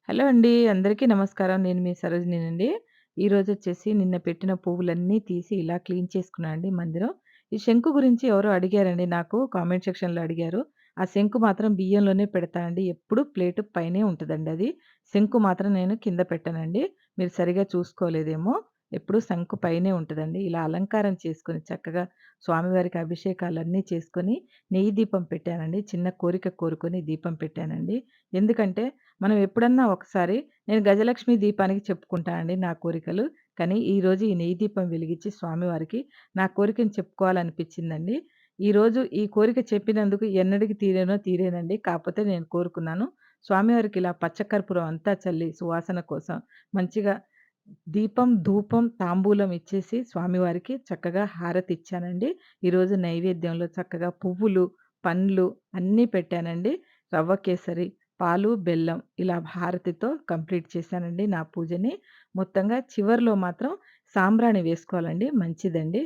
Hello అండి. అందరికీ నమస్కారం. నేను మీ సరోజినినండి. ఈరోజొచ్చేసి నిన్న పెట్టిన పువ్వులన్నీ తీసి ఇలా క్లీన్ చేసుకున్నానండి మందిరం. ఈ శంకు గురించి ఎవరో అడిగారండి నాకు కామెంట్ సెక్షన్‌లో అడిగారు. ఆ శంకు మాత్రం బియ్యంలోనే పెడతానండి. ఎప్పుడు ప్లేటు పైనే ఉంటదండి అది. శంకు మాత్రం నేను కింద పెట్టనండి. మీరు సరిగ్గా చూసుకోలేదేమో. ఎప్పుడు శంకు పైనే ఉంటదండి. ఇలా అలంకారం చేసుకొని చక్కగా స్వామివారికి అభిషేకాలన్నీ చేసుకొని నెయ్యి దీపం పెట్టానండి. చిన్న కోరిక కోరుకొని దీపం పెట్టానండి. ఎందుకంటే మనం ఎప్పుడన్నా ఒకసారి నేను గజలక్ష్మి దీపానికి చెప్పుకుంటానండి నా కోరికలు. కానీ ఈరోజు ఈ నెయ్యి దీపం వెలిగించి స్వామివారికి నా కోరికను చెప్పుకోవాలనిపించిందండి. ఈరోజు ఈ కోరిక చెప్పినందుకు ఎన్నటికి తీరేనండి. కాపోతే నేను కోరుకున్నాను. స్వామివారికి ఇలా పచ్చకర్పూరం అంతా చల్లి సువాసన కోసం మంచిగా దీపం, ధూపం, తాంబూలం ఇచ్చేసి స్వామివారికి చక్కగా హారతిచ్చానండి. ఈరోజు నైవేద్యంలో చక్కగా పువ్వులు, పండ్లు అన్నీ పెట్టానండి. రవ్వ కేసరి, పాలు, బెల్లం ఇలా హారతితో కంప్లీట్ చేశానండి నా పూజని. మొత్తంగా చివర్లో మాత్రం సాంబ్రాణి వేసుకోవాలండి మంచిదండి.